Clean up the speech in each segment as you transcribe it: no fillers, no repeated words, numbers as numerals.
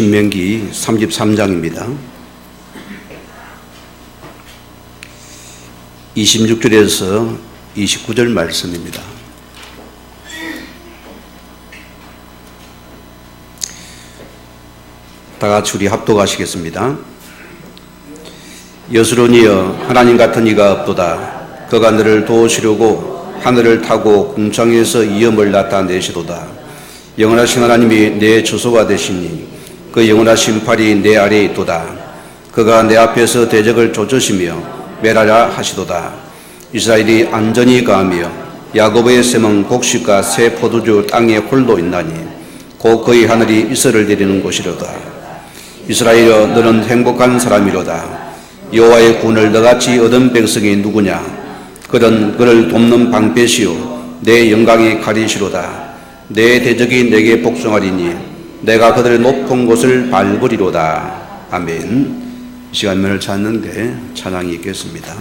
신명기 33장입니다. 26절에서 29절 말씀입니다. 다 같이 우리 합독하시겠습니다. 여스로니여, 하나님 같은 이가 없도다. 그가 너를 도우시려고 하늘을 타고 궁창에서 이염을 나타내시도다. 영원하신 하나님이 내 주소가 되시니 그 영원하신 팔이 내 아래에 있도다. 그가 내 앞에서 대적을 쫓으시며 멸하라 하시도다. 이스라엘이 안전히 가하며 야곱의 샘은 곡식과 새 포도주 땅에 홀로 있나니 곧 그의 하늘이 이슬을 내리는 곳이로다. 이스라엘여, 너는 행복한 사람이로다. 여호와의 구원을 너같이 얻은 백성이 누구냐? 그는 그를 돕는 방패시요 내 영광의 칼이시로다. 내 대적이 내게 복종하리니 내가 그들의 높은 곳을 밟으리로다. 아멘. 이 시간 면을 찾는데 찬양이 있겠습니다.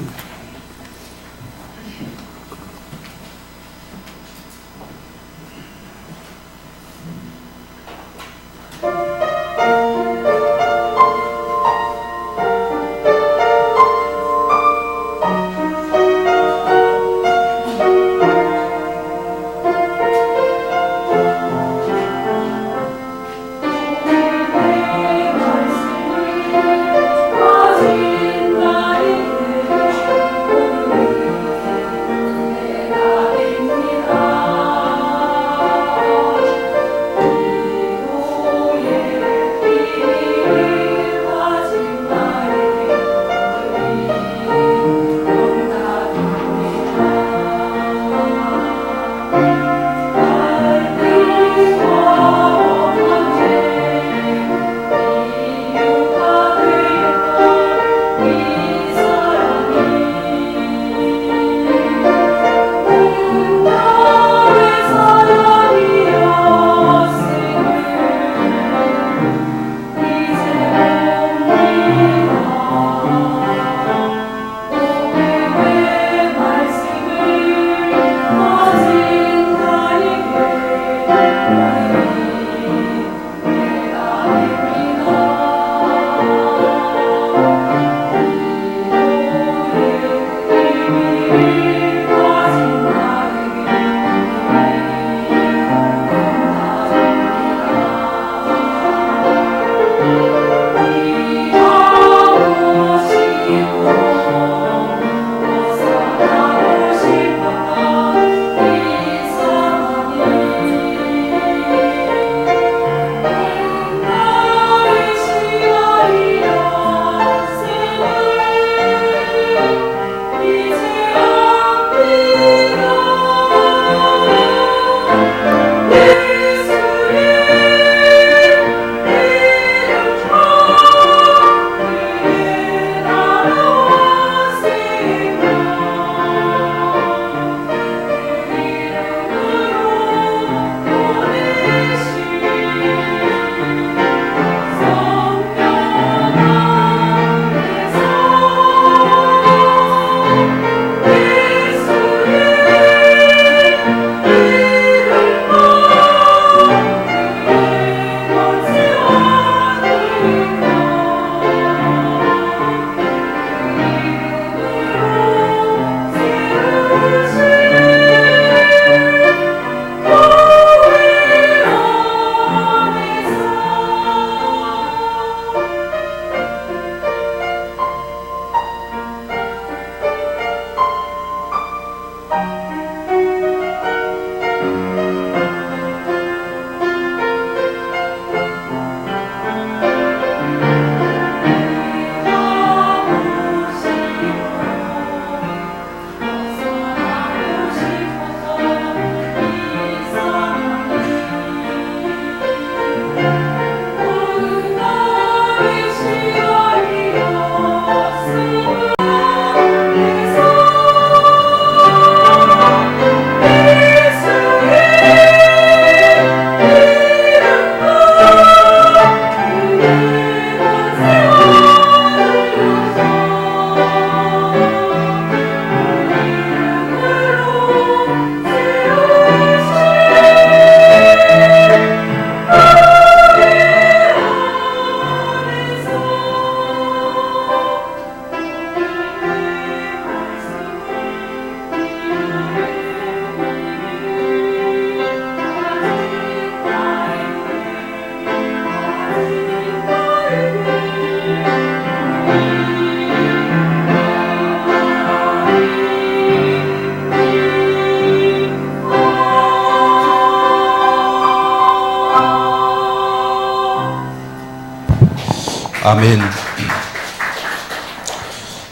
아멘.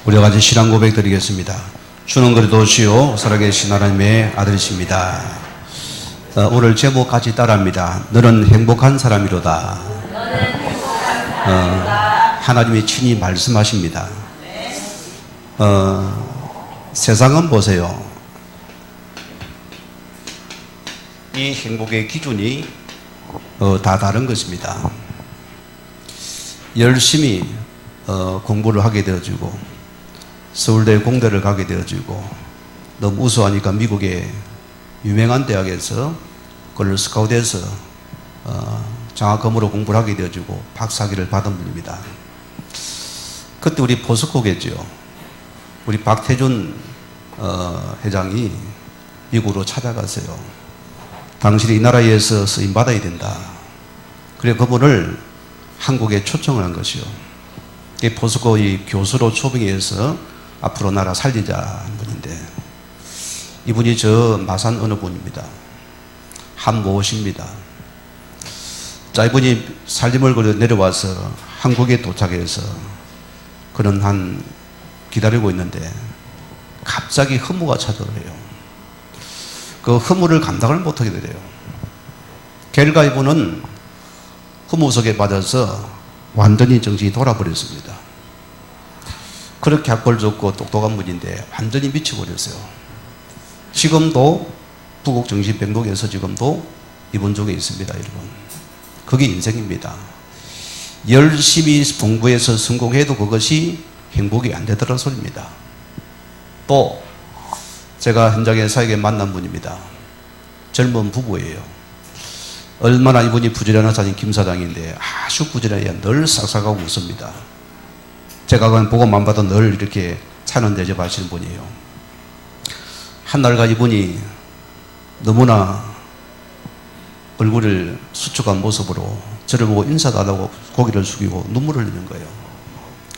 우리가 같이 신앙 고백 드리겠습니다. 주는 그래도 주요 살아계신 하나님의 아들이십니다. 오늘 제목 같이 따라합니다. 너는 행복한 사람이로다. 하나님이 친히 말씀하십니다. 세상은 보세요. 이 행복의 기준이 다 다른 것입니다. 열심히 공부를 하게 되어지고 서울대 공대를 가게 되어지고 너무 우수하니까 미국의 유명한 대학에서 그걸 스카우트해서 장학금으로 공부를 하게 되어지고 박사학위를 받은 분입니다. 그때 우리 포스코겠죠. 우리 박태준 회장이 미국으로 찾아갔어요. 당신이 이 나라에서 쓰임 받아야 된다. 그래 그분을 한국에 초청을 한 것이요. 포스코 이 교수로 초빙해서 앞으로 나라 살리자 한 분인데 이분이 저 마산 어느 분입니다. 한모십니다. 자, 이분이 살림을 걸어 내려와서 한국에 도착해서 그는 한 기다리고 있는데 갑자기 허무가 찾아오래요. 그 허무를 감당을 못하게 되래요. 결과 이분은 허무 속에 빠져서 완전히 정신이 돌아버렸습니다. 그렇게 학벌 좋고 똑똑한 분인데 완전히 미쳐버렸어요. 지금도 부곡정신병동에서 지금도 입원 중에 있습니다, 여러분. 그게 인생입니다. 열심히 공부해서 성공해도 그것이 행복이 안 되더라 소리입니다. 또 제가 현장에 사역에 만난 분입니다. 젊은 부부예요. 얼마나 이분이 부지런한 사진 김 사장인데 아주 부지런해야 늘 싹싹하고 웃습니다. 제가 그냥 보고만 봐도 늘 이렇게 차는 대접하시는 분이에요. 한날가 이분이 너무나 얼굴을 수축한 모습으로 저를 보고 인사도 안 하고 고개를 숙이고 눈물을 흘리는 거예요.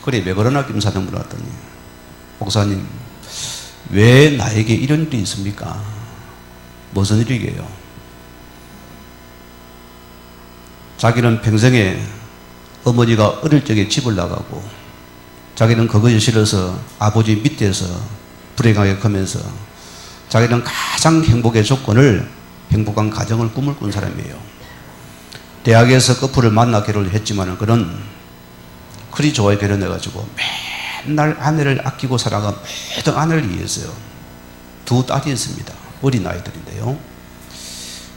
그래 왜 그러나 김 사장 물어봤더니 목사님 왜 나에게 이런 일이 있습니까? 무슨 일이게요? 자기는 평생에 어머니가 어릴 적에 집을 나가고 자기는 그것이 싫어서 아버지 밑에서 불행하게 크면서 자기는 가장 행복의 조건을 행복한 가정을 꿈을 꾼 사람이에요. 대학에서 커플을 만나 결혼을 했지만 그는 그리 좋아해 결혼해가지고 맨날 아내를 아끼고 살아가 모든 아내를 위해서요. 두 딸이 있습니다. 어린 아이들인데요.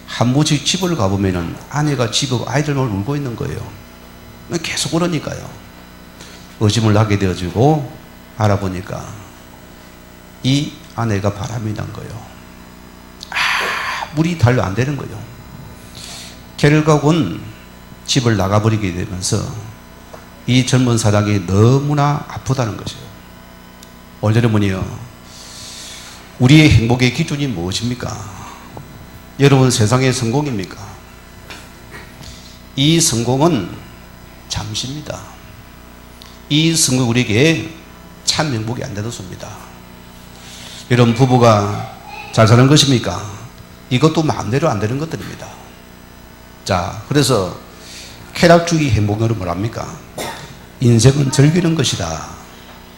한 번씩 집을 가보면은 아내가 집에 아이들만 울고 있는 거예요. 계속 그러니까요. 의심을 하게 되어지고 알아보니까 이 아내가 바람이 난 거예요. 물이 달려 안 되는 거예요. 결국은 집을 나가버리게 되면서 이 젊은 사장이 너무나 아프다는 것이에요. 올여러분이요. 우리의 행복의 기준이 무엇입니까? 여러분 세상의 성공입니까? 이 성공은 잠시입니다. 이 성공 우리에게 참 행복이 안 되었습니다. 여러분 부부가 잘 사는 것입니까? 이것도 마음대로 안 되는 것들입니다. 자, 그래서 쾌락주의 행복은 뭐랍니까? 인생은 즐기는 것이다.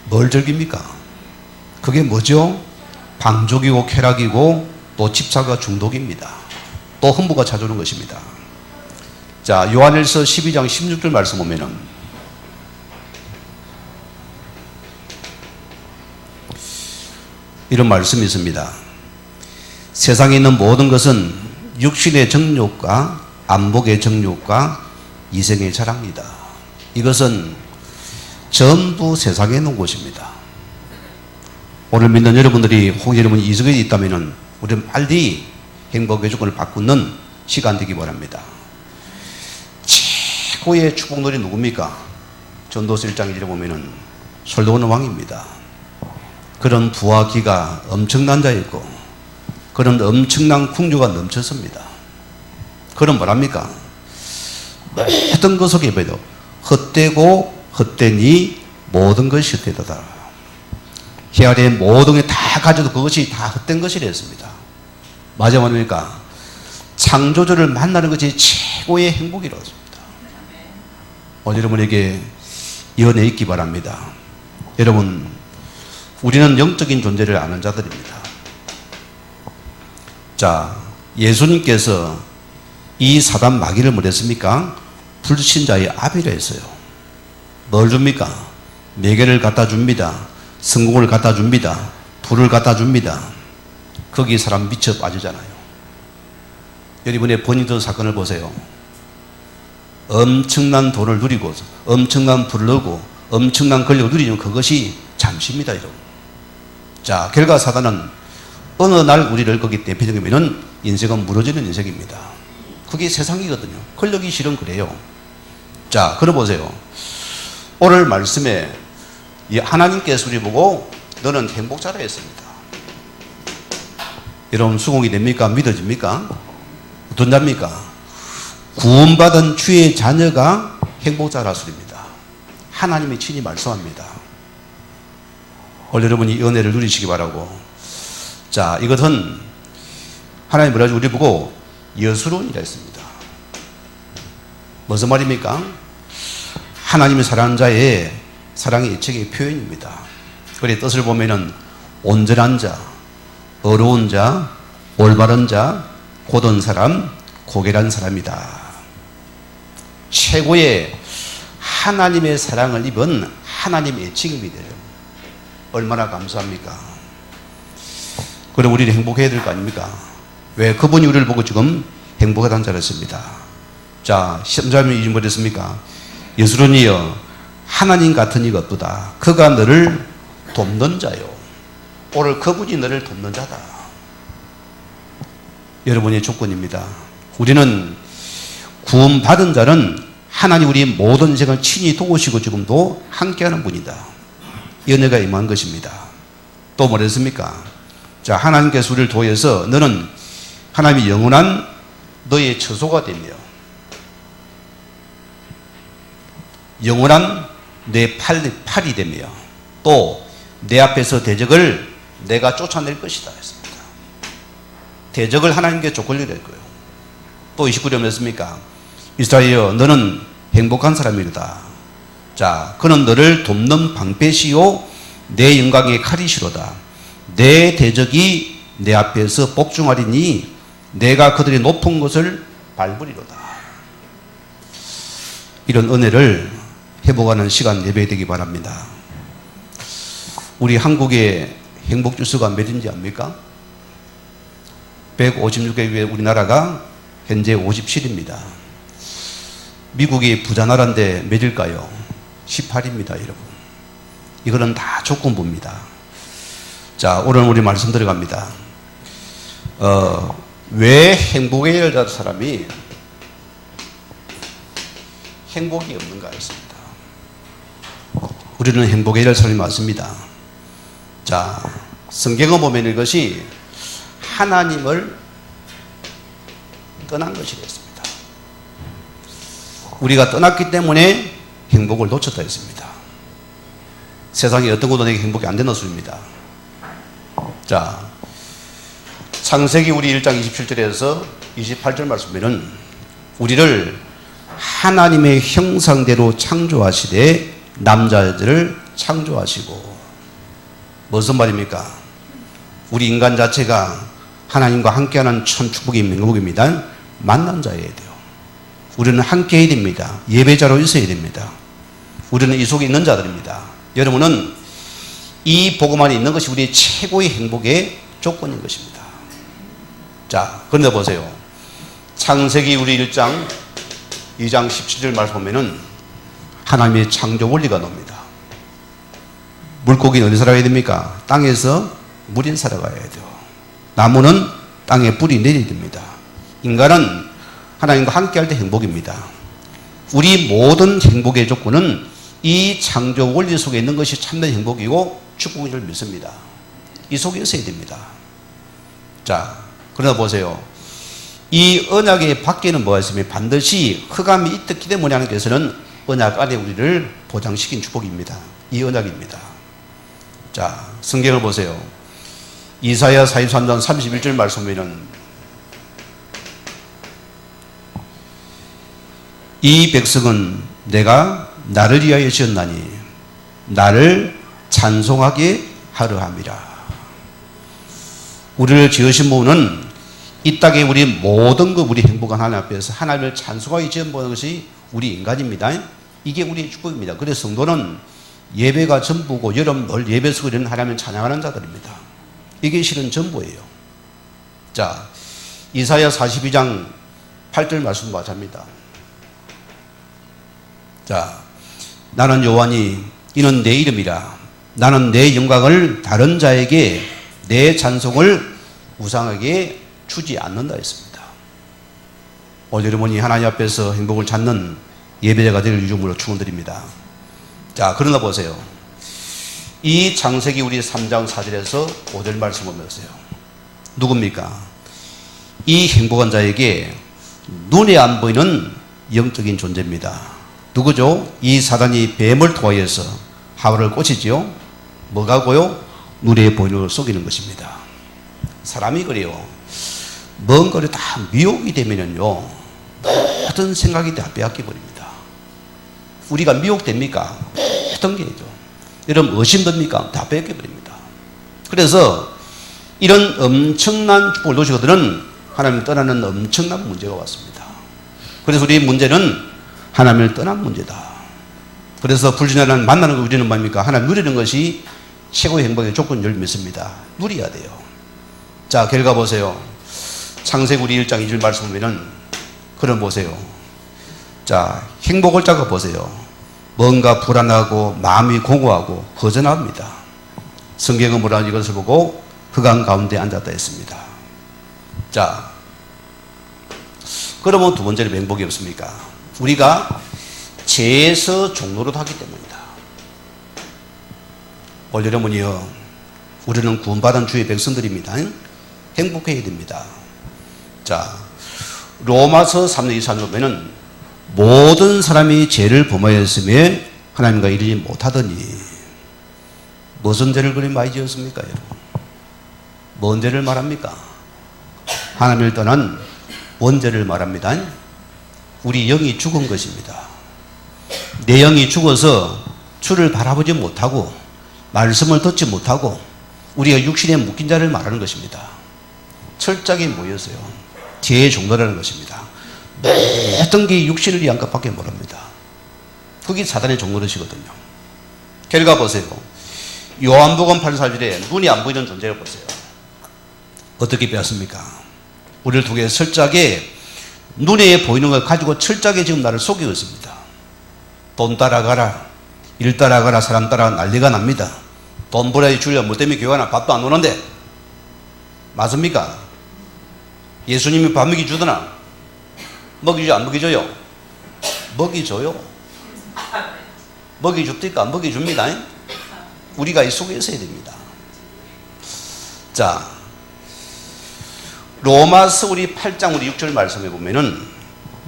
뭘 즐깁니까? 그게 뭐죠? 방족이고 쾌락이고 또 집사가 중독입니다. 또 흥부가 찾아오는 것입니다. 자, 요한일서 12장 16절 말씀 보면은 이런 말씀이 있습니다. 세상에 있는 모든 것은 육신의 정욕과 안목의 정욕과 이생의 자랑이다. 이것은 전부 세상에 있는 곳입니다. 오늘 믿는 여러분들이 혹 여러분이 이 속에 있다면 우리는 빨리 행복의 조건을 바꾸는 시간 되기 바랍니다. 최고의 축복놀이 누굽니까? 전도서 1장 1절에 보면은 솔로몬 왕입니다. 그런 부와 기가 엄청난 자였고 그런 엄청난 풍요가 넘쳤습니다. 그런 뭐랍니까? 모든 것 속에 봐도 헛되고 헛되니 모든 것이 헛되다. 이 아래에 모든 게 다 가져도 그것이 다 헛된 것이라 했습니다. 맞아 말입니까? 창조주를 만나는 것이 최고의 행복이라고 했습니다. 여러분에게 연애 있기 바랍니다. 여러분, 우리는 영적인 존재를 아는 자들입니다. 자, 예수님께서 이 사단 마귀를 뭘 했습니까? 불신자의 아비라 했어요. 뭘 줍니까? 매개를 갖다 줍니다. 성공을 갖다 줍니다. 부를 갖다 줍니다. 거기 사람 미쳐 빠지잖아요. 여러분의 버니드 사건을 보세요. 엄청난 돈을 누리고 엄청난 부를 얻고 엄청난 권력을 누리는 그것이 잠시입니다, 여러분. 자, 결과 사단은 어느 날 우리를 거기 대표적이면 인생은 무너지는 인생입니다. 그게 세상이거든요. 권력이 실은 그래요. 자, 그럼 보세요. 오늘 말씀에 이 하나님께서 우리 보고 너는 행복자라 했습니다. 여러분, 수긍이 됩니까? 믿어집니까? 어떤 자입니까? 구원받은 주의 자녀가 행복자라 소리입니다. 하나님이 친히 말씀합니다. 오늘 여러분이 이 은혜를 누리시기 바라고. 자, 이것은 하나님 뭐라 우리 보고 여수론이라 했습니다. 무슨 말입니까? 하나님의 사랑하는 자의 사랑의 애착의 표현입니다. 그래 뜻을 보면은 온전한 자, 어려운 자, 올바른 자, 고든 사람, 고결한 사람이다. 최고의 하나님의 사랑을 입은 하나님의 애칭입니다. 얼마나 감사합니까? 그럼 우리는 행복해야 될 거 아닙니까? 왜? 그분이 우리를 보고 지금 행복하다는 자를 했습니다. 자, 13절에 이름 뭐랬습니까? 예수론이여 하나님 같은 이가 없도다. 그가 너를 돕는 자요. 오늘 그분이 너를 돕는 자다. 여러분의 조건입니다. 우리는 구원받은 자는 하나님 우리 모든 인생을 친히 도우시고 지금도 함께하는 분이다. 연애가 임한 것입니다. 또 뭐랬습니까? 자, 하나님께서 우리를 도와서 너는 하나님이 영원한 너의 처소가 되며 영원한 내 팔이 되며 또 내 앞에서 대적을 내가 쫓아낼 것이다 했습니다. 대적을 하나님께 쫓걸리게 될 거예요. 또 29절 했습니까? 이스라엘여 너는 행복한 사람이로다. 자, 그는 너를 돕는 방패시요 내 영광의 칼이시로다. 내 대적이 내 앞에서 복종하리니 내가 그들의 높은 곳을 밟으리로다. 이런 은혜를 회복하는 시간 예배되기 바랍니다. 우리 한국의 행복지수가 몇인지 압니까? 156개 우리나라가 현재 57입니다. 미국이 부자 나라인데 몇일까요? 18입니다, 여러분. 이거는 다 조건부입니다. 자, 오늘 우리 말씀 들어갑니다. 왜 행복해야 할 사람이 행복이 없는가 했습니다. 우리는 행복해야 할 사람이 맞습니다. 자, 성경을 보면 이것이 하나님을 떠난 것이라 했습니다. 우리가 떠났기 때문에 행복을 놓쳤다 했습니다. 세상에 어떤 것도 내게 행복이 안 되는 소리입니다. 자, 창세기 우리 1장 27절에서 28절 말씀에는 우리를 하나님의 형상대로 창조하시되 남자들을 창조하시고 무슨 말입니까? 우리 인간 자체가 하나님과 함께하는 천 축복이 명복입니다. 만난 자여야 돼요. 우리는 함께 해야 됩니다. 예배자로 있어야 됩니다. 우리는 이 속에 있는 자들입니다. 여러분은 이 복음 안에 있는 것이 우리의 최고의 행복의 조건인 것입니다. 자, 그런데 보세요. 창세기 우리 1장 2장 17절 말씀 보면은 하나님의 창조 원리가 나옵니다. 물고기는 어디 살아가야 됩니까? 땅에서 물인 살아가야 돼요. 나무는 땅에 뿌리 내려야 됩니다. 인간은 하나님과 함께할 때 행복입니다. 우리 모든 행복의 조건은 이 창조 원리 속에 있는 것이 참된 행복이고 축복인 줄 믿습니다. 이 속에 있어야 됩니다. 자, 그러나 보세요. 이 언약의 밖에는 뭐가 있으면 반드시 흑암이 있기 때문에 하나님께서는 언약 안에 우리를 보장시킨 축복입니다. 이 언약입니다. 자, 성경을 보세요. 이사야 43장 31절 말씀 보면 이 백성은 내가 나를 위하여 지었나니 나를 찬송하게 하려 함이라. 우리를 지으신 분은 이 땅에 우리 모든 것, 우리 행복한 하나님 앞에서 하나님을 찬송하게 지은 것이 우리 인간입니다. 이게 우리의 축복입니다. 그래서 성도는 예배가 전부고 여러분 늘 예배에서 그리는 하나님을 찬양하는 자들입니다. 이게 실은 전부예요. 자, 이사야 42장 8절 말씀 맞습니다. 자, 나는 여호와니 이는 내 이름이라. 나는 내 영광을 다른 자에게 내 찬송을 우상에게 주지 않는다 했습니다. 오늘 여러분이 하나님 앞에서 행복을 찾는 예배자가 될 유종으로 축원드립니다. 자, 그러나 보세요. 이 창세기 우리 3장 4절에서 5절 말씀 보면서요. 누굽니까? 이 행복한 자에게 눈에 안 보이는 영적인 존재입니다. 누구죠? 이 사단이 뱀을 통하여서 하와를 꼬시지요. 뭐가고요? 눈에 보이는 걸 속이는 것입니다. 사람이 그래요. 먼 거리 다 미혹이 되면요 모든 생각이 다 빼앗겨 버립니다. 우리가 미혹됩니까? 모든 게죠. 여러분 의심됩니까? 다 빼앗겨 버립니다. 그래서 이런 엄청난 축복을 놓치거든은 하나님을 떠나는 엄청난 문제가 왔습니다. 그래서 우리의 문제는 하나님을 떠난 문제다. 그래서 불신자는 만나는 거 우리는 뭡니까? 하나님 누리는 것이 최고의 행복의 조건인 줄 믿습니다. 누려야 돼요. 자, 결과 보세요. 창세기 우리 1장 2절 말씀 보면은 그럼 보세요. 자, 행복을 잡아 보세요. 뭔가 불안하고 마음이 공허하고 허전합니다. 성경은 뭐라 이것을 보고 흑암 가운데 앉았다 했습니다. 자, 그러면 두 번째로 행복이 없습니까? 우리가 죄에서 종노릇 하기 때문이다. 오늘 여러분이요, 우리는 구원받은 주의 백성들입니다. 행복해야 됩니다. 자, 로마서 3장 24절 보면은 모든 사람이 죄를 범하였으며 하나님과 이르지 못하더니 무슨 죄를 그리 많이 지었습니까, 여러분? 뭔 죄를 말합니까? 하나님을 떠난 원죄를 말합니다. 우리 영이 죽은 것입니다. 내 영이 죽어서 주를 바라보지 못하고 말씀을 듣지 못하고 우리가 육신에 묶인 자를 말하는 것입니다. 철저하게 모였어요. 죄의 종로라는 것입니다. 모든 게 육신을 위한 것밖에 모릅니다. 그게 사단의 종로릇이거든요. 결과 보세요. 요한복음 8:4절에 눈이 안 보이는 존재를 보세요. 어떻게 배웠습니까? 우리를 통해 철저하게 눈에 보이는 걸 가지고 철저하게 지금 나를 속이고 있습니다. 돈 따라가라, 일 따라가라, 사람 따라가 난리가 납니다. 돈 벌어야 주려 뭐 때문에 교회 가나 밥도 안 오는데 맞습니까? 예수님이 밥 먹이 주더나? 먹이죠, 안 먹이줘요? 먹이줘요. 먹이줍니까? 안 먹이줍니다. 우리가 이 속에 있어야 됩니다. 자, 로마서 우리 8장 우리 6절 말씀해 보면은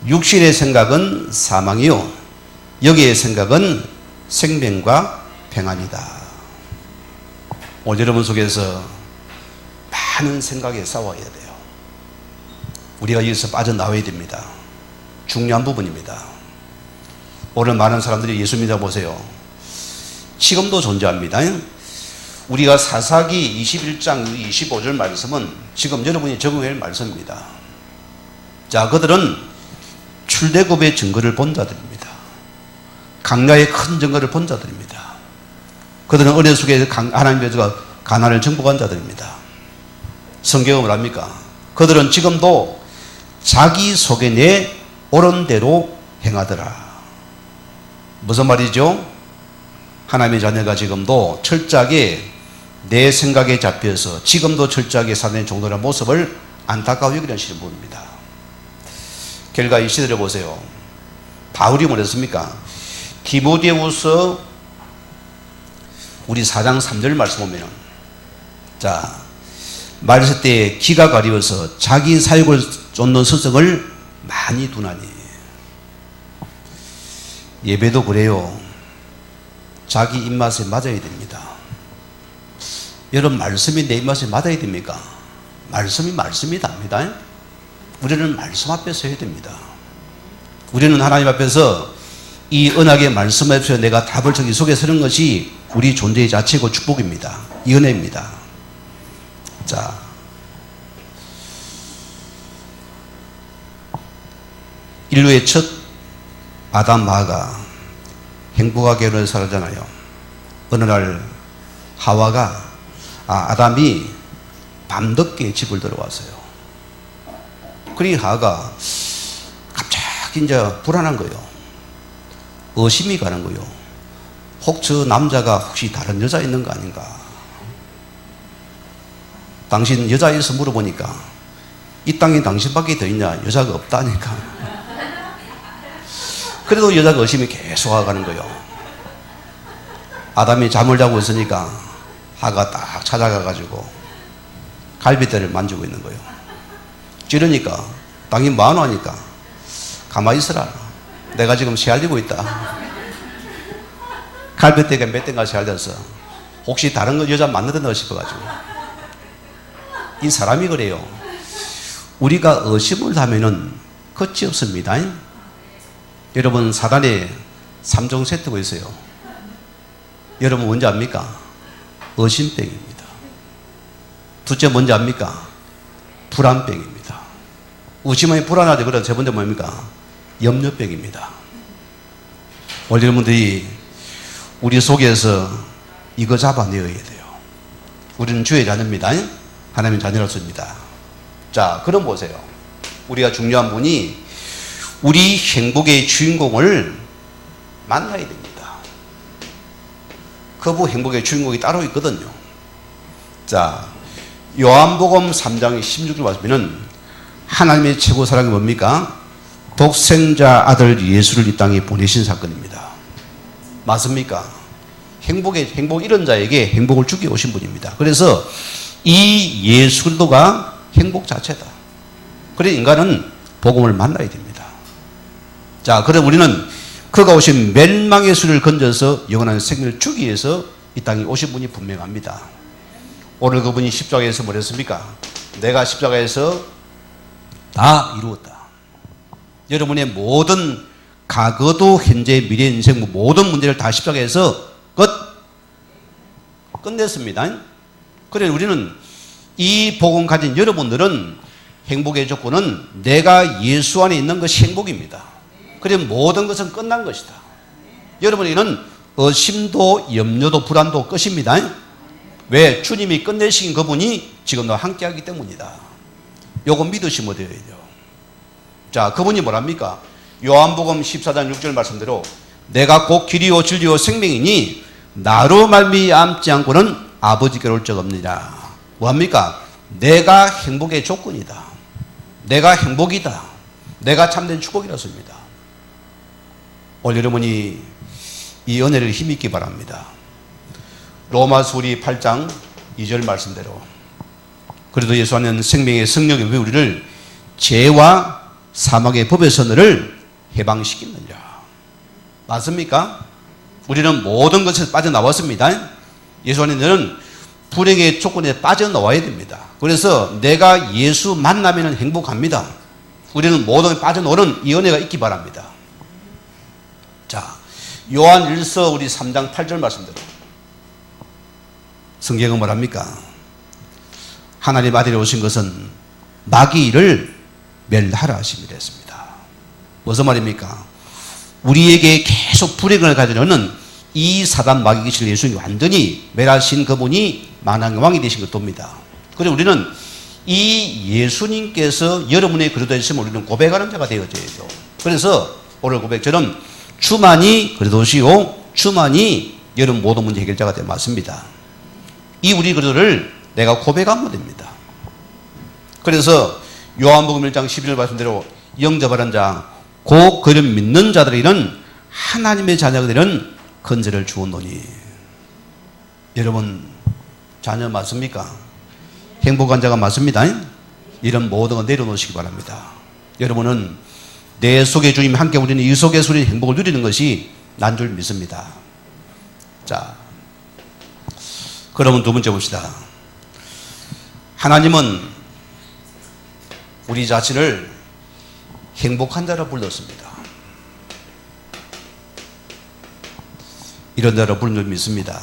육신의 생각은 사망이요 여기의 생각은 생명과 평안이다. 오늘 여러분 속에서 많은 생각에 싸워야 돼요. 우리가 여기서 빠져나와야 됩니다. 중요한 부분입니다. 오늘 많은 사람들이 예수 믿어 보세요. 지금도 존재합니다. 우리가 사사기 21장 25절 말씀은 지금 여러분이 적응할 말씀입니다. 자, 그들은 출애굽의 증거를 본 자들입니다. 강야의 큰 증거를 본 자들입니다. 그들은 어린 속에 하나님께서 가나안을 정복한 자들입니다. 성경은 뭐랍니까? 그들은 지금도 자기 속에 내 옳은 대로 행하더라. 무슨 말이죠? 하나님의 자녀가 지금도 철저하게 내 생각에 잡혀서 지금도 철저하게 사는 종로라는 모습을 안타까워 여기는 부분입니다. 결과 이 시대를 보세요. 바울이 뭐랬습니까? 디모데후서 우리 4장 3절 말씀 보면은 자, 말했을 때 기가 가리워서 자기 사역을 쫓는 스승을 많이 두나니. 예배도 그래요. 자기 입맛에 맞아야 됩니다. 여러분, 말씀이 내 입맛에 맞아야 됩니까? 말씀이 답니다. 우리는 말씀 앞에 서야 됩니다. 우리는 하나님 앞에서 이 언약의 말씀 앞에서 내가 답을 저기 속에 서는 것이 우리 존재의 자체고 축복입니다. 이 은혜입니다. 자, 인류의 첫 아담 마가 행복하게 결혼을 살았잖아요. 어느 날 아담이 밤늦게 집을 들어왔어요. 그러니 하와가 갑자기 이제 불안한 거예요. 의심이 가는 거예요. 혹 저 남자가 혹시 다른 여자 있는 거 아닌가? 당신 여자에서 물어보니까 이 땅에 당신밖에 더 있냐? 여자가 없다니까. 그래도 여자가 의심이 계속 와가는 거예요. 아담이 잠을 자고 있으니까 하가 딱 찾아가가지고 갈비뼈를 만지고 있는 거예요. 찌르니까 당신 뭐하노 하니까 가만히 있어라. 내가 지금 씨알리고 있다. 갈비뼈가 몇 대가 씨알렸어. 혹시 다른 거 여자 만나던가 싶어가지고. 이 사람이 그래요. 우리가 의심을 하면은 끝이 없습니다. 여러분, 사단에 3종 세트가 있어요. 여러분 뭔지 압니까? 의심병입니다. 둘째 뭔지 압니까? 불안병입니다. 의심하면 불안하죠. 그럼 세 번째 뭡니까? 염려병입니다. 오늘 여러분들이 우리 속에서 이거 잡아내어야 돼요. 우리는 주의 자녀입니다. 하나님 자녀로서입니다. 자, 그럼 보세요. 우리가 중요한 분이 우리 행복의 주인공을 만나야 됩니다. 그분 행복의 주인공이 따로 있거든요. 자, 요한복음 3장 16절 말씀에는 하나님의 최고 사랑이 뭡니까? 독생자 아들 예수를 이 땅에 보내신 사건입니다. 맞습니까? 행복 이런 자에게 행복을 주기 오신 분입니다. 그래서 이 예수 그리스도가 행복 자체다. 그래서 인간은 복음을 만나야 됩니다. 자, 그럼 우리는 그가 오신 멸망의 수를 건져서 영원한 생명을 주기 위해서 이 땅에 오신 분이 분명합니다. 오늘 그분이 십자가에서 뭘 했습니까? 내가 십자가에서 다 이루었다. 여러분의 모든 과거도 현재 미래 인생 모든 문제를 다 십자가에서 끝냈습니다. 그래 우리는 이 복음 가진 여러분들은 행복의 조건은 내가 예수 안에 있는 것이 행복입니다. 그래 모든 것은 끝난 것이다. 여러분에게는 의심도 염려도 불안도 끝입니다. 왜? 주님이 끝내신 그분이 지금도 함께하기 때문이다. 요거 믿으시면 돼요. 자, 그분이 뭐랍니까? 요한복음 14장 6절 말씀대로 내가 곧 길이요 진리요 생명이니 나로 말미암지 않고는 아버지께로 올 적 없느니라. 뭐합니까? 내가 행복의 조건이다. 내가 행복이다. 내가 참된 축복이라서입니다. 오늘 여러분이 이 은혜를 힘있기 바랍니다. 로마서 우리 8장 2절 말씀대로 그래도 예수 안에는 생명의 성령이 왜 우리를 죄와 사망의 법에서 너를 해방시키느냐. 맞습니까? 우리는 모든 것에서 빠져나왔습니다. 예수 안에 너는 불행의 조건에 빠져나와야 됩니다. 그래서 내가 예수 만나면 행복합니다. 우리는 모든 빠져나오는 이 은혜가 있기 바랍니다. 자, 요한 1서 우리 3장 8절 말씀대로 성경은 뭐랍니까? 하나님 아들이 오신 것은 마귀를 멸하라 하심이라 했습니다. 무슨 말입니까? 우리에게 계속 불행을 가져오는 이 사단 마귀 귀신을 예수님이 완전히 멸하신 그분이 만왕의 왕이 되신 것도입니다. 그래서 우리는 이 예수님께서 여러분의 그리스도에 있으면 우리는 고백하는 자가 되어져야죠. 그래서 오늘 고백처럼 주만이 그리스도시요 주만이 여러분 모든 문제 해결자가 되어 맞습니다. 이 우리 그리스도를 내가 고백하면 됩니다. 그래서 요한복음 1장 11절 말씀대로 영접하는 자, 곧 그를 믿는 자들에게는 하나님의 자녀가 되는 건설을 주었노니. 여러분 자녀 맞습니까? 행복한 자가 맞습니다. 이런 모든 거 내려놓으시기 바랍니다. 여러분은 내 속에 주님 함께 우리는 이 속에서 우리 행복을 누리는 것이 난 줄 믿습니다. 자, 그러면 두 번째 봅시다. 하나님은 우리 자신을 행복한 자로 불렀습니다. 이런 자로 부른 줄 믿습니다.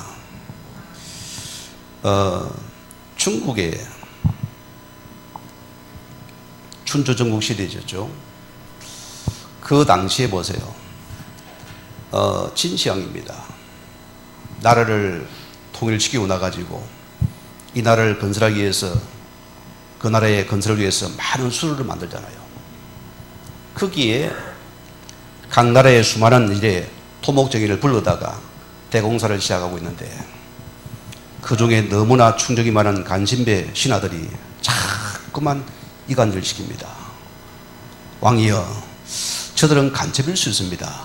중국에 춘추 전국 시대 있었죠. 그 당시에 보세요. 진시황입니다. 나라를 통일시키고 나가지고 이 나라를 건설하기 위해서 그 나라의 건설을 위해서 많은 수로를 만들잖아요. 거기에 각 나라의 수많은 이제 토목정의를 불러다가 대공사를 시작하고 있는데 그 중에 너무나 충적이 많은 간신배 신하들이 자꾸만 이간질 시킵니다. 왕이여, 저들은 간첩일 수 있습니다.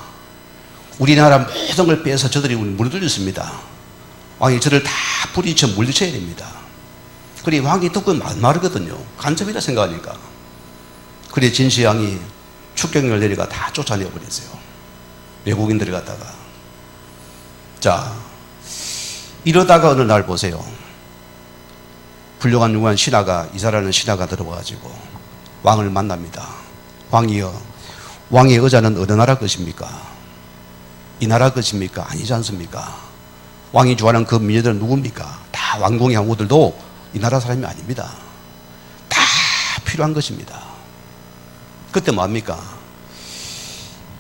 우리나라 모든 걸 빼서 저들이 물들였습니다. 왕이 저를 다 부리쳐 물리쳐야 됩니다. 그래 왕이 듣고 말하거든요. 간첩이라 생각하니까. 그래 진시황이 축경을 내려가 다 쫓아내버렸어요. 외국인들이 갔다가. 자, 이러다가 어느 날 보세요. 훌륭한 유한 신하가, 이사라는 신하가 들어와가지고 왕을 만납니다. 왕이여, 왕의 의자는 어느 나라 것입니까? 이 나라 것입니까? 아니지 않습니까? 왕이 좋아하는 그 미녀들은 누굽니까? 다 왕궁의 항우들도 이 나라 사람이 아닙니다. 다 필요한 것입니다. 그때 뭡니까?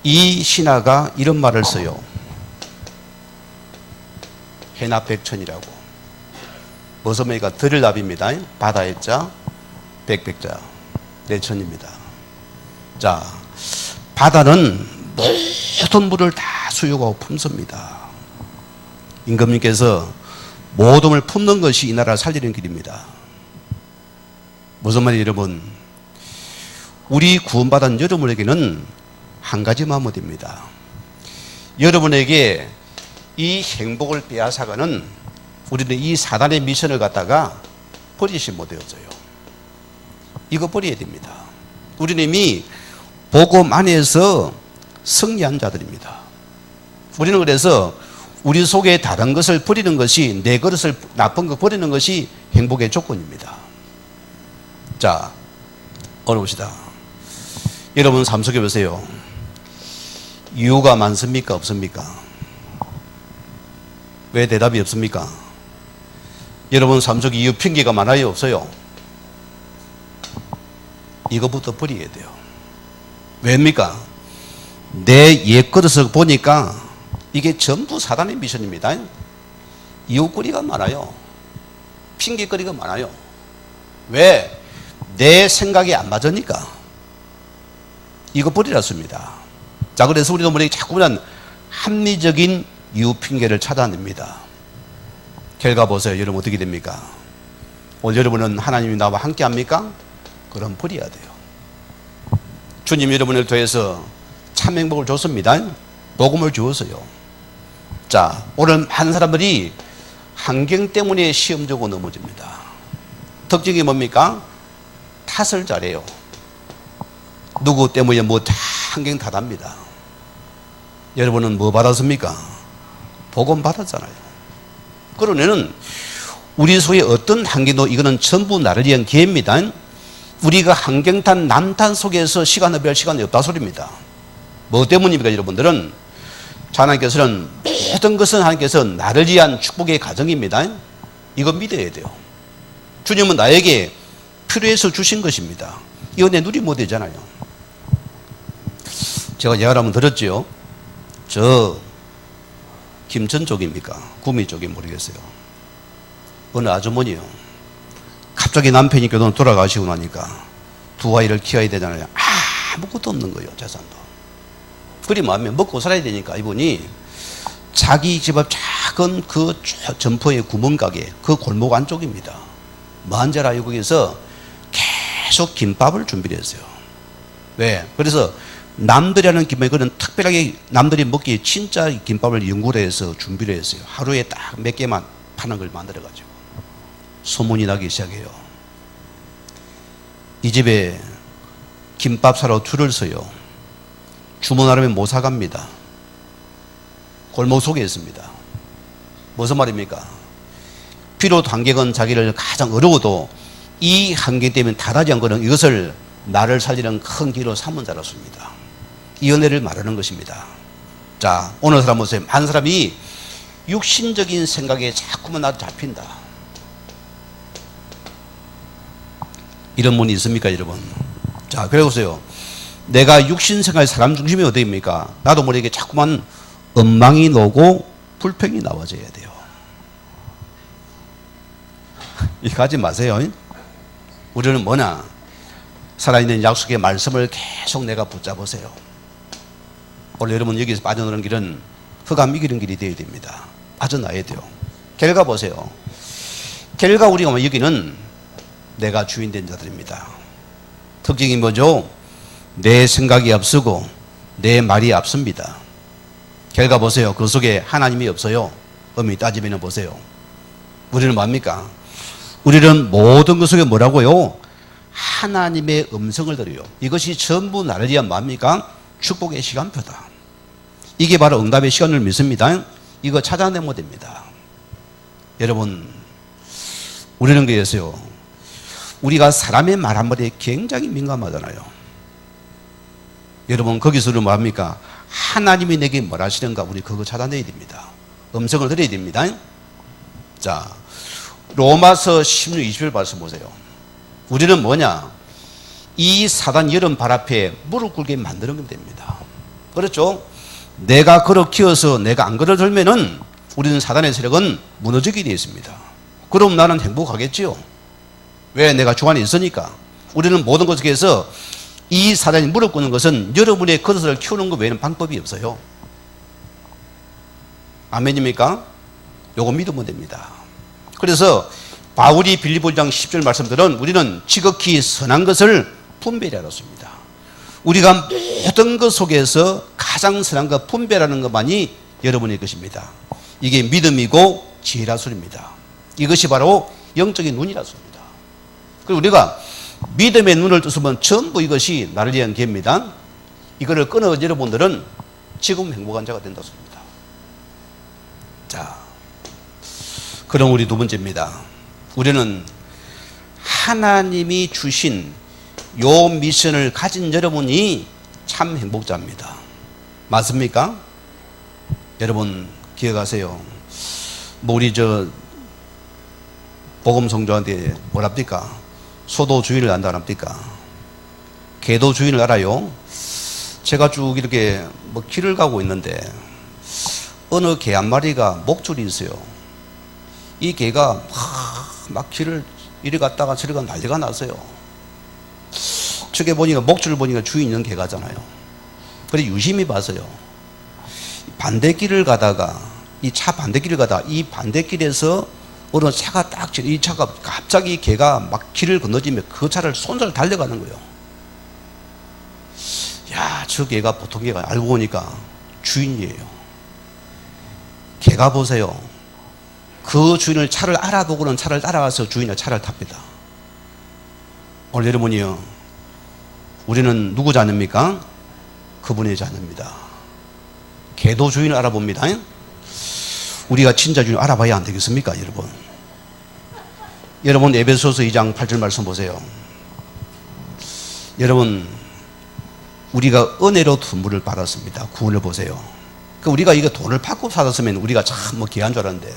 이 신하가 이런 말을 써요. 해납백천이라고. 무슨 말이니까 들을납입니다. 바다의 자, 백백자, 내천입니다. 자, 바다는 모든 물을 다 수용하고 품습니다. 임금님께서 모든 물 품는 것이 이 나라를 살리는 길입니다. 무슨 말이에요, 여러분? 우리 구원받은 여러분에게는 한 가지만 하면 됩니다. 여러분에게 이 행복을 빼앗아가는 우리는 이 사단의 미션을 갖다가 버리시면 못되어져요. 이거 버려야 됩니다. 우리는 이미 복음 안에서 승리한 자들입니다. 우리는 그래서 우리 속에 다른 것을 버리는 것이, 내 그릇을 나쁜 거 버리는 것이 행복의 조건입니다. 자, 오늘 봅시다. 여러분 삶 속에 보세요. 이유가 많습니까? 없습니까? 왜 대답이 없습니까? 여러분 삶 속에 이유 핑계가 많아요? 없어요? 이거부터 버려야 돼요. 왜입니까? 내 옛그릇을 보니까 이게 전부 사단의 미션입니다. 이웃거리가 많아요. 핑계거리가 많아요. 왜? 내 생각이 안 맞으니까. 이거 버리라습니다. 자, 그래서 우리도 우리 자꾸만 합리적인 이유 핑계를 찾아냅니다. 결과 보세요. 여러분 어떻게 됩니까? 오늘 여러분은 하나님이 나와 함께 합니까? 그럼 버려야 돼요. 주님 여러분을 통해서 참 행복을 줬습니다. 복음을 주었어요. 자, 오늘 많은 사람들이 환경 때문에 시험 주고 넘어집니다. 특징이 뭡니까? 탓을 잘해요. 누구 때문에 뭐 다 환경 탓합니다. 여러분은 뭐 받았습니까? 복음 받았잖아요. 그러면은 우리 속에 어떤 환경도 이거는 전부 나를 위한 기회입니다. 우리가 환경탄 남탄 속에서 시간을 별 시간이 없다 소리입니다. 뭐 때문입니까? 여러분들은 하나님께서는 모든 것은 하나님께서 나를 위한 축복의 가정입니다. 이거 믿어야 돼요. 주님은 나에게 필요해서 주신 것입니다. 이거 내 누리 못 되잖아요. 제가 예화를 한번 들었죠. 저 김천 쪽입니까? 구미 쪽이 모르겠어요. 어느 아주머니요. 갑자기 남편이 교도로 돌아가시고 나니까 두 아이를 키워야 되잖아요. 아무것도 없는 거예요. 재산도. 그리 마음에 먹고 살아야 되니까 이분이 자기 집 앞 작은 그 점포의 구멍가게 그 골목 안쪽입니다. 뭐한 줄 알고 거기서 계속 김밥을 준비를 했어요. 왜? 그래서 남들이 하는 김밥이 그런 특별하게 남들이 먹기에 진짜 김밥을 연구를 해서 준비를 했어요. 하루에 딱 몇 개만 파는 걸 만들어가지고 소문이 나기 시작해요. 이 집에 김밥 사러 줄을 서요. 주문하려면 못 사갑니다. 골목 속에 있습니다. 무슨 말입니까? 비록 관객은 자기를 가장 어려워도 이 한계 때문에 다하지 않고는 이것을 나를 살리는 큰 길로 삼은 자로습니다. 이 은혜를 말하는 것입니다. 자, 오늘 사람 보세요. 한 사람이 육신적인 생각에 자꾸만 나도 잡힌다. 이런 분이 있습니까, 여러분? 자, 그래 보세요. 내가 육신 생각의 사람 중심이 어디입니까? 나도 모르게 자꾸만 엉망이 나고 불평이 나와져야 돼요. 이거 하지 마세요. 우리는 뭐냐? 살아있는 약속의 말씀을 계속 내가 붙잡으세요. 오늘 여러분 여기서 빠져나오는 길은 흑암 이기는 길이 되어야 됩니다. 빠져나야 돼요. 결과 보세요. 결과 우리가 여기는 내가 주인 된 자들입니다. 특징이 뭐죠? 내 생각이 앞서고 내 말이 앞섭니다. 결과 보세요. 그 속에 하나님이 없어요. 엄밀히 따지면 보세요. 우리는 뭡니까? 우리는 모든 것 속에 뭐라고요? 하나님의 음성을 들어요. 이것이 전부 나를 위한 뭡니까? 축복의 시간표다. 이게 바로 응답의 시간을 믿습니다. 이거 찾아내면 됩니다. 여러분, 우리는 그랬어요. 우리가 사람의 말 한마디에 굉장히 민감하잖아요. 여러분, 거기서는 뭐합니까? 하나님이 내게 뭘 하시는가? 우리 그거 찾아내야 됩니다. 음성을 들어야 됩니다. 자, 로마서 16, 20절 말씀 보세요. 우리는 뭐냐? 이 사단 여름 발 앞에 무릎 꿇게 만드는 됩니다. 그렇죠? 내가 걸어 키워서 내가 안 걸어 들면은 우리는 사단의 세력은 무너지게 되어 있습니다. 그럼 나는 행복하겠지요? 왜? 내가 주 안에 있으니까. 우리는 모든 것에서 이 사단이 무릎 꿇는 것은 여러분의 그릇을 키우는 것 외에는 방법이 없어요. 아멘입니까? 요거 믿으면 됩니다. 그래서 바울이 빌립보 1장 10절 말씀들은 우리는 지극히 선한 것을 분별해야 했습니다. 우리가 모든 것 속에서 가장 선한 것 분별하는 것만이 여러분의 것입니다. 이게 믿음이고 지혜라술입니다. 이것이 바로 영적인 눈이라술입니다. 그리고 우리가 믿음의 눈을 뜨면 전부 이것이 나를 위한 기회입니다. 이거를 끊어 여러분들은 지금 행복한 자가 된다 소리입니다. 자, 그럼 우리 두 번째입니다. 우리는 하나님이 주신 요 미션을 가진 여러분이 참 행복자입니다. 맞습니까? 여러분 기억하세요. 뭐 우리 복음 성도한테 뭐랍니까? 소도 주인을 안다 합니까? 개도 주인을 알아요. 제가 쭉 이렇게 뭐 길을 가고 있는데 어느 개 한 마리가 목줄이 있어요. 이 개가 막 길을 이리 갔다가 저리 가 난리가 났어요. 저게 보니까 목줄을 보니까 주인 있는 개가잖아요. 그래서 유심히 봤어요. 반대길을 가다가 이 차 반대길을 가다가 이 반대길에서 어느 차가 딱 이 차가 갑자기 개가 막 길을 건너지면 그 차를 손절 달려가는 거예요. 야, 저 개가 보통 개가 알고 보니까 주인이에요. 개가 보세요. 그 주인을 차를 알아보고는 차를 따라가서 주인의 차를 탑니다. 오늘 여러분이요, 우리는 누구 자녀입니까? 그분의 자녀입니다. 개도 주인을 알아봅니다. 우리가 진짜 주인을 알아봐야 안 되겠습니까, 여러분? 여러분 에베소서 2장 8절 말씀 보세요. 여러분, 우리가 은혜로 선물을 받았습니다. 구원을 보세요. 우리가 이거 돈을 받고 받았으면 우리가 참 뭐 귀한 줄 알았는데,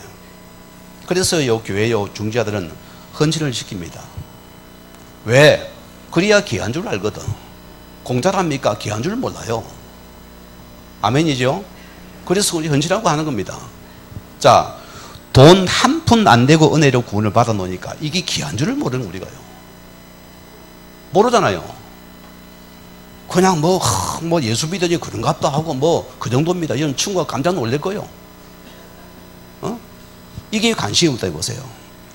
그래서 요 교회 요 중지자들은 헌신을 시킵니다. 왜? 그래야 귀한 줄 알거든. 공짜랍니까? 귀한 줄 몰라요. 아멘이죠? 그래서 우리 헌신하고 하는 겁니다. 자, 돈 한 푼 안 되고 은혜로 구원을 받아 놓으니까 이게 귀한 줄을 모르는 우리가요. 모르잖아요. 그냥 뭐 예수 믿으니 그런갑다 하고 뭐 그 정도입니다. 이런 친구가 깜짝 놀랄 거예요. 이게 관심이 없다 보세요.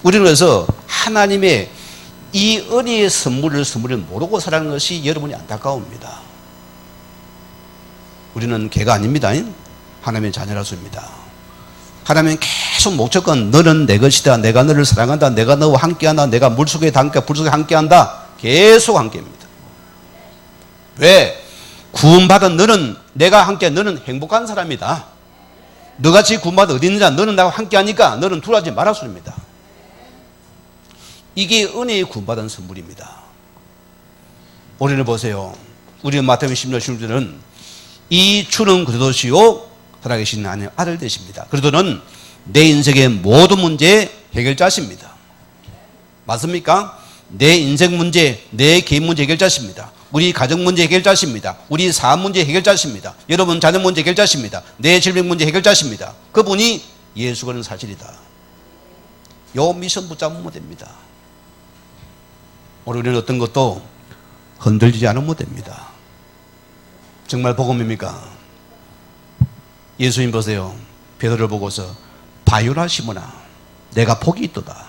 우리는 그래서 하나님의 이 은혜의 선물을 모르고 살아가는 것이 여러분이 안타까웁니다. 우리는 개가 아닙니다. 하나님의 자녀라서입니다. 하나님은 계속 목적은 너는 내 것이다. 내가 너를 사랑한다. 내가 너와 함께한다. 내가 물속에 담겨 불속에 함께한다. 계속 함께입니다. 왜? 구원받은 너는, 내가 함께, 너는 행복한 사람이다. 너같이 구원받아 어디 있느냐? 너는 나와 함께 하니까 너는 두려워하지 말아 소리입니다. 이게 은혜의 구원받은 선물입니다. 우리는 보세요. 우리는 마태복음 10장 16절은 이 주는 그리스도시요 살아계신 하나님의 아들 되십니다. 그리스도는 내 인생의 모든 문제의 해결자십니다. 맞습니까? 내 인생 문제, 내 개인 문제 해결자십니다. 우리 가정 문제 해결자십니다. 우리 사업 문제 해결자십니다. 여러분 자녀 문제 해결자십니다. 내 질병 문제 해결자십니다. 그분이 예수라는 사실이다. 요 미션 붙잡으면 됩니다. 우리는 어떤 것도 흔들리지 않으면 됩니다. 정말 복음입니까? 예수님 보세요. 베드로를 보고서 바요라 시몬아 내가 복이 있도다.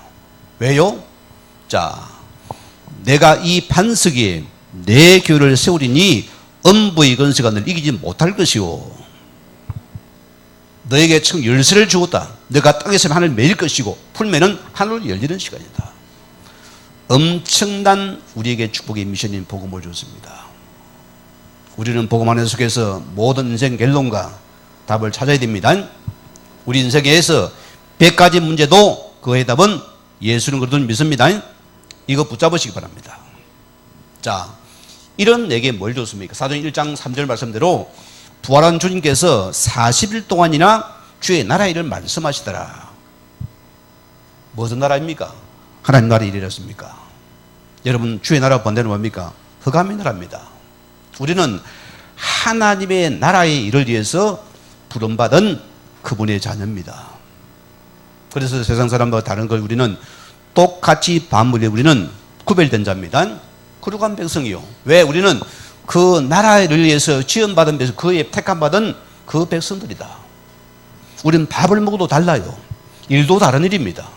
왜요? 자, 내가 이 반석에 내 교회를 세우리니 음부의 권세가 너를 이기지 못할 것이요. 너에게 청 열쇠를 주었다. 너가 땅에서 하늘을 매일 것이고 풀면은 하늘을 열리는 시간이다. 엄청난 우리에게 축복의 미션인 복음을 줬습니다. 우리는 복음 안에 속에서 모든 인생 결론과 답을 찾아야 됩니다. 우리 인생에서 100가지 문제도 그 해답은 예수는 그러든 믿습니다. 이거 붙잡으시기 바랍니다. 자, 이런 내게 뭘 줬습니까? 사도행 1장 3절 말씀대로 부활한 주님께서 40일 동안이나 주의 나라 일을 말씀하시더라. 무슨 나라입니까? 하나님 나라 일이었습니까? 여러분 주의 나라 번대는 뭡니까? 흑암의 나라입니다. 우리는 하나님의 나라의 일을 위해서 부름받은 그분의 자녀입니다. 그래서 세상 사람들과 다른 걸 우리는 똑같이 반물에 우리는 구별된 자입니다. 거룩한 백성이요. 왜? 우리는 그 나라를 위해서 지원받은 백성, 그의 택함받은 그 백성들이다. 우리는 밥을 먹어도 달라요. 일도 다른 일입니다.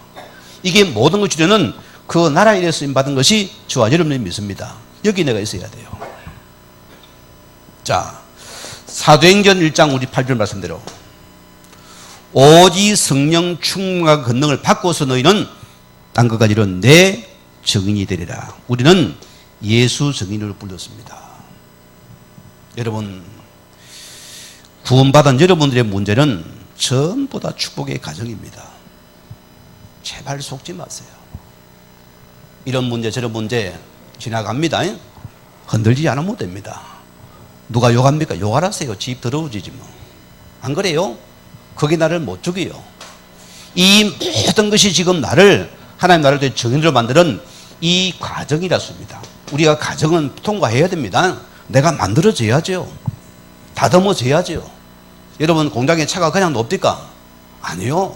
이게 모든 것을 주려는 그 나라에 대해서 쓰임받은 것이 저와 여러분이 믿습니다. 여기 내가 있어야 돼요. 자, 사도행전 1장 우리 8절 말씀대로 오직 성령 충만과 권능을 받고서 너희는 딴 것까지 이런 내 증인이 되리라. 우리는 예수 증인으로 불렸습니다. 여러분 구원받은 여러분들의 문제는 전부 다 축복의 가정입니다. 제발 속지 마세요. 이런 문제 저런 문제 지나갑니다. 흔들리지 않으면 됩니다. 누가 욕합니까? 욕하라세요. 집 더러워지지 뭐. 안 그래요? 그게 나를 못 죽여요. 이 모든 것이 지금 나를 하나님 나라를 정인으로 만드는 이 과정이라습니다. 우리가 과정은 통과해야 됩니다. 내가 만들어져야죠. 다듬어져야죠. 여러분 공장에 차가 그냥 높습니까? 아니요.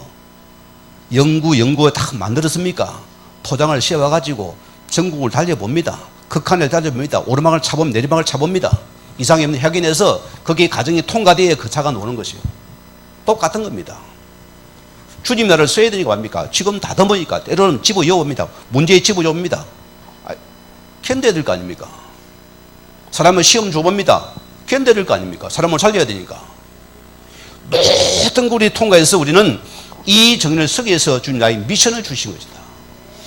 연구에 다 만들었습니까? 포장을 씌워가지고 전국을 달려봅니다. 극한을 달려봅니다. 오르막을 차봅니다. 내리막을 차봅니다. 이상이 없는 확인해서 거기에 과정이 통과되어야 그 차가 노는 것이요. 똑같은 겁니다. 주님 나라를 써야 되니까 뭡니까? 지금 다듬으니까 때로는 집어여옵니다. 문제에 집어여옵니다. 견뎌야 될 거 아닙니까? 사람을 시험 줘봅니다. 견뎌야 될 거 아닙니까? 사람을 살려야 되니까. 모든 굴이 통과해서 우리는 이 정리를 서기 위해서 주님 나의 미션을 주신 것이다.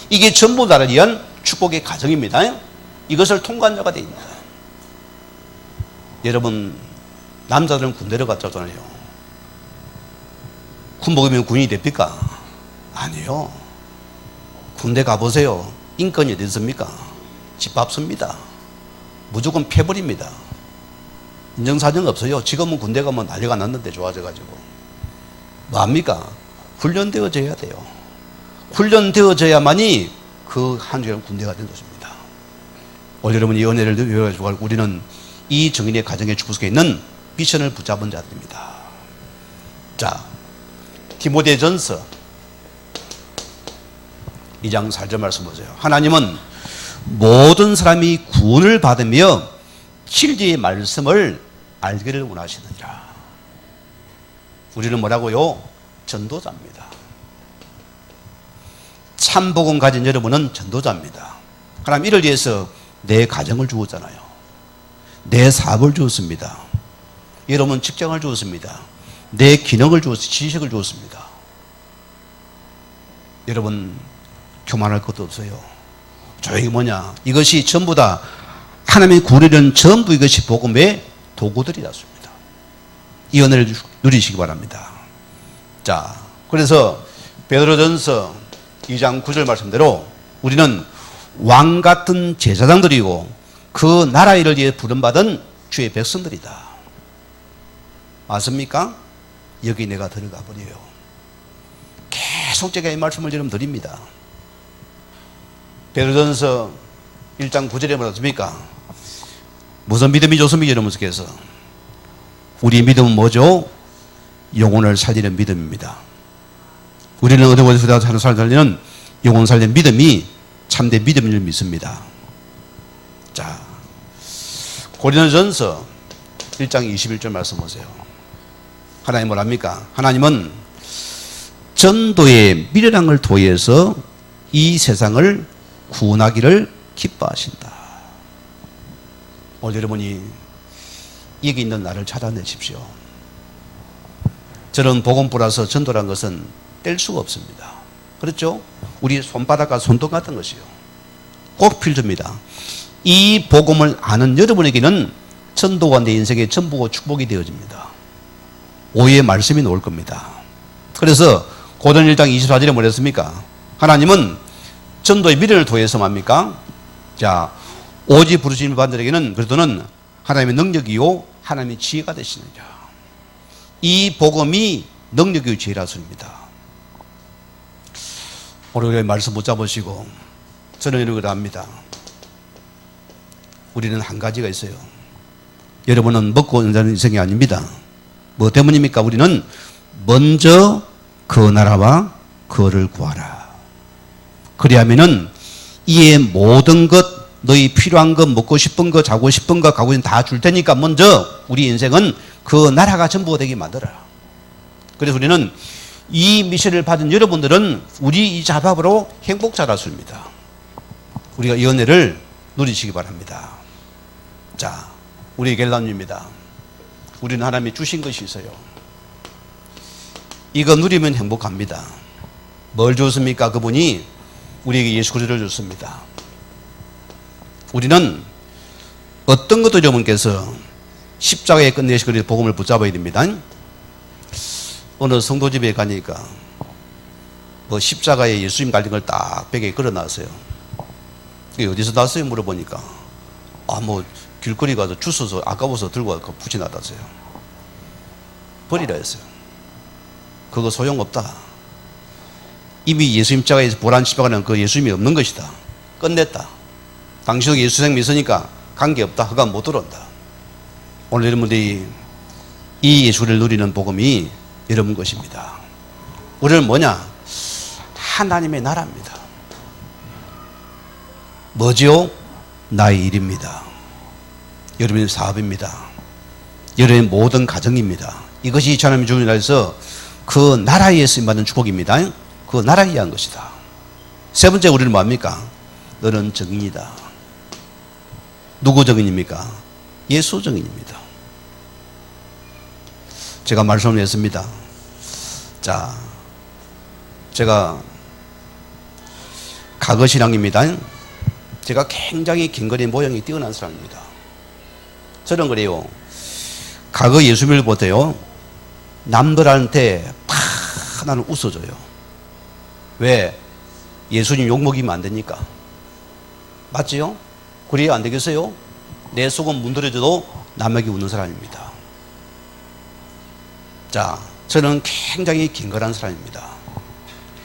이게 전부 나를 위한 축복의 가정입니다. 이것을 통과한 자가 됩니다. 여러분 남자들은 군대를 갔잖아요. 군복이면 군인이 됩니까? 아니요. 군대 가보세요. 인권이 어디 있습니까? 집합습니다. 무조건 패버립니다. 인정사정 없어요. 지금은 군대 가면 난리가 났는데 좋아져가지고. 뭐합니까? 훈련되어져야 돼요. 훈련되어져야만이 그 한 주간 군대가 된 것입니다. 오늘 여러분 이 은혜를 누려가지고 우리는 이 정인의 가정의 축복 속에 있는 미션을 붙잡은 자들입니다. 자, 디모데전서 2장 4절 말씀 보세요. 하나님은 모든 사람이 구원을 받으며 진리의 말씀을 알기를 원하시느니라. 우리는 뭐라고요? 전도자입니다. 참 복음 가진 여러분은 전도자입니다. 하나님 이를 위해서 내 가정을 주었잖아요. 내 사업을 주었습니다. 여러분 직장을 주었습니다. 내 기능을 주었습니다. 지식을 주었습니다. 여러분 교만할 것도 없어요. 조용히 뭐냐? 이것이 전부 다 하나님의 구원이는 전부 이것이 복음의 도구들이었습니다. 이 은혜를 누리시기 바랍니다. 자, 그래서 베드로전서 2장 9절 말씀대로 우리는 왕 같은 제사장들이고 그 나라 일을 위해 부름받은 주의 백성들이다. 맞습니까? 여기 내가 들어가 버려요. 계속 제가 이 말씀을 여러분 드립니다. 베드로전서 1장 9절에 뭐라습니까? 무슨 믿음이 좋습니까? 여러분께서 우리 믿음은 뭐죠? 영혼을 살리는 믿음입니다. 우리는 어디서 살리는 영혼 살리는 믿음이 참된 믿음을 믿습니다. 자, 고린도전서 1장 21절 말씀 보세요. 하나님 뭐랍니까? 하나님은 전도의 미련함을 도해서 이 세상을 구원하기를 기뻐하신다. 오늘 여러분이 여기 있는 나를 찾아내십시오. 저는 복음보라서 전도란 것은 뗄 수가 없습니다. 그렇죠? 우리 손바닥과 손등 같은 것이요. 꼭 필수입니다. 이 복음을 아는 여러분에게는 전도가 내 인생의 전부고 축복이 되어집니다. 오해의 말씀이 나올 겁니다. 그래서 고전 1장 24절에 뭐랬습니까? 하나님은 전도의 미련을 도해서 뭡니까? 자, 오직 부르심을 받은 자에게는 그리스도는 하나님의 능력이요 하나님의 지혜가 되시느니라. 이 복음이 능력이요 지혜라 소리입니다. 오늘 말씀 못 잡으시고 저는 이런 걸 압니다. 우리는 한 가지가 있어요. 여러분은 먹고 사는 인생이 아닙니다. 뭐 때문입니까? 우리는 먼저 그 나라와 그를 구하라. 그리하면은 이의 모든 것, 너희 필요한 것, 먹고 싶은 거, 자고 싶은 거, 가고 싶은 거 다 줄 테니까 먼저 우리 인생은 그 나라가 전부가 되게 만들어라. 그래서 우리는 이 미션을 받은 여러분들은 우리 이 자밥으로 행복자라수입니다. 우리가 이 은혜를 누리시기 바랍니다. 자, 우리 겔람입니다. 우리는 하나님이 주신 것이 있어요. 이거 누리면 행복합니다. 뭘 줬습니까? 그분이 우리에게 예수 그리스도를 줬습니다. 우리는 어떤 것도 여러분께서 십자가에 끝내시고 복음을 붙잡아야 됩니다. 어느 성도집에 가니까 뭐 십자가에 예수님 달린 걸 딱 벽에 걸어놨어요. 이게 어디서 났어요? 물어보니까 뭐 길거리 가서 주워서 아까워서 들고 와서 붙여놨다어요. 버리라 했어요. 그거 소용없다. 이미 예수님 십자가에서 보란 십자가는 그 예수님이 없는 것이다. 끝냈다. 당신은 예수생 믿으니까 관계없다. 그가 못 들어온다. 오늘 여러분들이 이 예수를 누리는 복음이 여러분 것입니다. 우리는 뭐냐? 하나님의 나라입니다. 뭐지요? 나의 일입니다. 여러분의 사업입니다. 여러분의 모든 가정입니다. 이것이 하나님의 주님의 나라에서 그 나라에 쓰임받는 축복입니다. 그 나라에 의한 것이다. 세 번째 우리는 뭐합니까? 너는 증인이다. 누구 증인입니까? 예수 증인입니다. 제가 말씀을 했습니다. 자, 제가 과거신앙입니다. 제가 굉장히 긴거리 모형이 뛰어난 사람입니다. 저는 그래요. 과거 예수님을 보세요. 남들한테 팍 나는 웃어줘요. 왜? 예수님 욕먹이면 안 되니까. 맞지요? 그래야 안 되겠어요? 내 속은 문드러져도 남에게 웃는 사람입니다. 자, 저는 굉장히 긴걸한 사람입니다.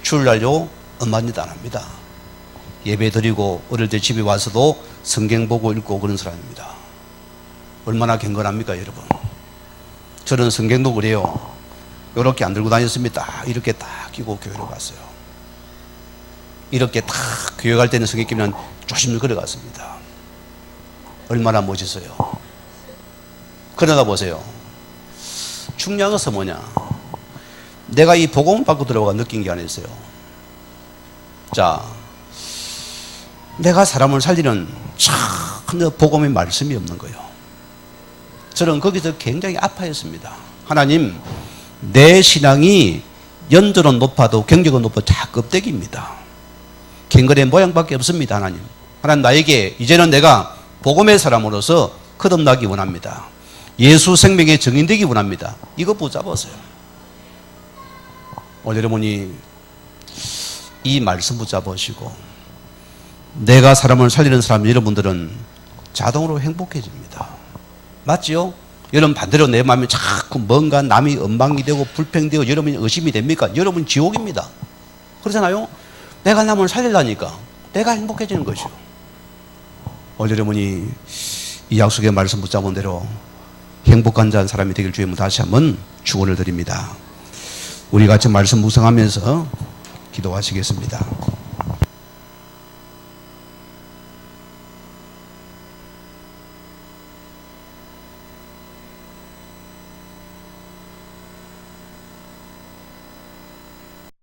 주일날요, 엄마짓 안 합니다. 예배 드리고 어릴 때 집에 와서도 성경 보고 읽고 그런 사람입니다. 얼마나 경건합니까, 여러분? 저는 성경도 그래요. 이렇게 안 들고 다녔습니다. 이렇게 딱 끼고 교회로 갔어요. 이렇게 딱 교회 갈 때는 성경 끼면 조심히 걸어갔습니다. 얼마나 멋있어요. 그러다 보세요. 중요한 것은 뭐냐? 내가 이 복음을 받고 들어가 느낀 게 아니었어요. 자, 내가 사람을 살리는 참 복음의 말씀이 없는 거예요. 저는 거기서 굉장히 아파했습니다. 하나님, 내 신앙이 연조는 높아도 경력은 높아도 다 껍데기입니다. 갱거의 모양밖에 없습니다. 하나님, 하나님 나에게 이제는 내가 복음의 사람으로서 거듭나기 원합니다. 예수 생명의 증인되기 원합니다. 이거 붙잡으세요. 오늘 여러분이 이 말씀 붙잡으시고 내가 사람을 살리는 사람 여러분들은 자동으로 행복해집니다. 맞지요? 여러분 반대로 내 마음이 자꾸 뭔가 남이 엉망이 되고 불평되고 여러분이 의심이 됩니까? 여러분 지옥입니다. 그렇잖아요? 내가 남을 살리려니까 내가 행복해지는 것이요. 오늘 여러분이 이 약속의 말씀 붙잡은 대로 행복한 사람이 되길 주의 다시 한번 축원을 드립니다. 우리 같이 말씀 묵상하면서 기도하시겠습니다.